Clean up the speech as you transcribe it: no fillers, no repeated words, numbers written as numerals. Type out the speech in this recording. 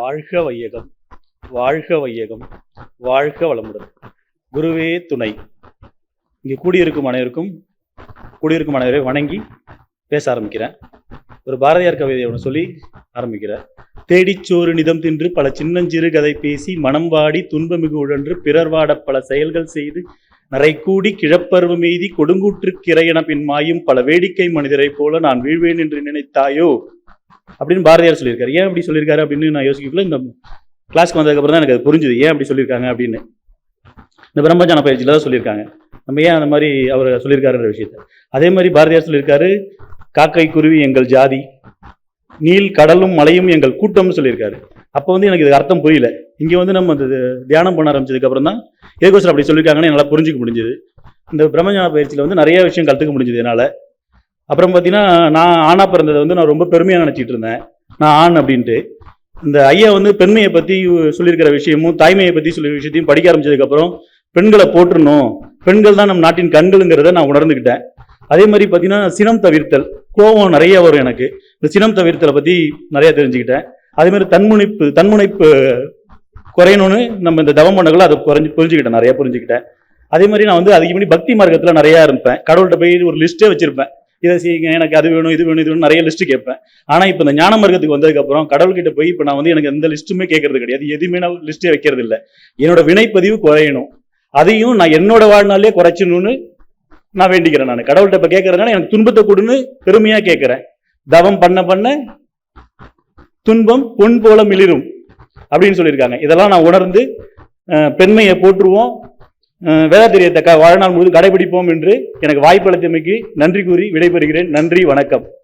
வாழ்க வையகம், வாழ்க வையகம், வாழ்க வளமுடன். குருவே துணை. இங்கே கூடியிருக்கும் அனைவரை வணங்கி பேச ஆரம்பிக்கிறேன். ஒரு பாரதியார் கவிதையை ஒன்று சொல்லி ஆரம்பிக்கிறேன். தேடிச்சோறு நிதம் தின்று பல சின்னஞ்சிறு கதை பேசி மனம் வாடி துன்பமிகு உழன்று பிறர் வாட பல செயல்கள் செய்து நரைக்கூடி கிழப்பருவம் எய்தி கொடுங்கூற்றுக்கிரையென பின் மாயும் பல வேடிக்கை மனிதரை போல நான் வீழ்வேன் என்று நினைத்தாயோ அப்படின்னு பாரதியார் சொல்லியிருக்காரு. ஏன் அப்படி சொல்லியிருக்காரு அப்படின்னு நான் யோசிக்கல. இந்த கிளாஸ்க்கு வந்ததுக்கப்புறம் தான் எனக்கு அது புரிஞ்சுது ஏன் அப்படி சொல்லியிருக்காங்க அப்படின்னு. இந்த பிரம்மஞான பயிற்சியில் தான் சொல்லியிருக்காங்க. நம்ம ஏன் அந்த மாதிரி அவர் சொல்லியிருக்காருன்ற விஷயத்த. அதே மாதிரி பாரதியார் சொல்லியிருக்காரு, காக்கை குருவி எங்கள் ஜாதி, நீல் கடலும் மலையும் எங்கள் கூட்டம்னு சொல்லியிருக்காரு. அப்போ வந்து எனக்கு இதுக்கு அர்த்தம் புரியல. இங்கே வந்து நம்ம தியானம் பண்ண ஆரம்பிச்சதுக்கு அப்புறம் தான் ஏகோசர் அப்படி சொல்லியிருக்காங்கன்னு என்னால் புரிஞ்சுக்க முடிஞ்சுது. இந்த பிரம்மஞான பயிற்சியில் வந்து நிறைய விஷயம் கற்றுக்க முடிஞ்சுது என்னால். அப்புறம் பார்த்தீங்கன்னா, நான் ஆணா பிறந்ததை வந்து நான் ரொம்ப பெருமையாக நினச்சிட்டு இருந்தேன். நான் ஆண் அப்படின்ட்டு. இந்த ஐயா வந்து பெண்மையை பற்றி சொல்லியிருக்கிற விஷயமும் தாய்மையை பற்றி சொல்லிய விஷயத்தையும் படிக்க ஆரம்பிச்சதுக்கப்புறம் பெண்களை போற்றணும், பெண்கள் தான் நம் நாட்டின் கண்களுங்கிறத நான் உணர்ந்துக்கிட்டேன். அதே மாதிரி பார்த்தீங்கன்னா, சினம் தவிர்த்தல், கோபம் நிறைய வரும் எனக்கு. இந்த சினம் தவிர்த்தலை பற்றி நிறைய தெரிஞ்சுக்கிட்டேன். அதே மாதிரி தன்முனைப்பு குறையணும்னு நம்ம இந்த தவம் பண்ணகளை அதை புரிஞ்சுக்கிட்டேன், நிறைய புரிஞ்சுக்கிட்டேன். அதே மாதிரி நான் வந்து அதுக்கு முன்னாடி பக்தி மார்க்கத்தில் நிறையா இருப்பேன். கடவுள்கிட்ட போய் ஒரு லிஸ்ட்டே வச்சிருப்பேன். இதை செய்யுங்க, எனக்கு அது வேணும், இது வேணும், இது வேணும், நிறைய லிஸ்ட்டு கேட்பேன். ஆனால் இப்போ இந்த ஞான மார்க்கத்துக்கு வந்ததுக்கப்புறம் கடவுள்கிட்ட போய் இப்போ நான் வந்து எனக்கு எந்த லிஸ்ட்டுமே கேட்கறது கிடையாது. எதுவுமே நான் லிஸ்ட்டே வைக்கிறது இல்லை. என்னோட வினைப்பதிவு குறையணும், அதையும் நான் என்னோட வாழ்நாளே குறைச்சணும்னு நான் வேண்டிக்கிறேன். நான் கடவுள்கிட்ட இப்போ கேட்கறதுனால எனக்கு துன்பத்தை கொடுன்னு பெருமையாக கேட்குறேன். தவம் பண்ண பண்ண துன்பம் பொன் போல மிளிரும் அப்படின்னு சொல்லியிருக்காங்க. இதெல்லாம் நான் உணர்ந்து பெண்மையை போற்றுவோம், வேதாத்திரியத்தை வாழ்நாள் முழுவதும் கடைபிடிப்போம் என்று எனக்கு வாய்ப்பளித்தமைக்கு நன்றி கூறி விடைபெறுகிறேன். நன்றி, வணக்கம்.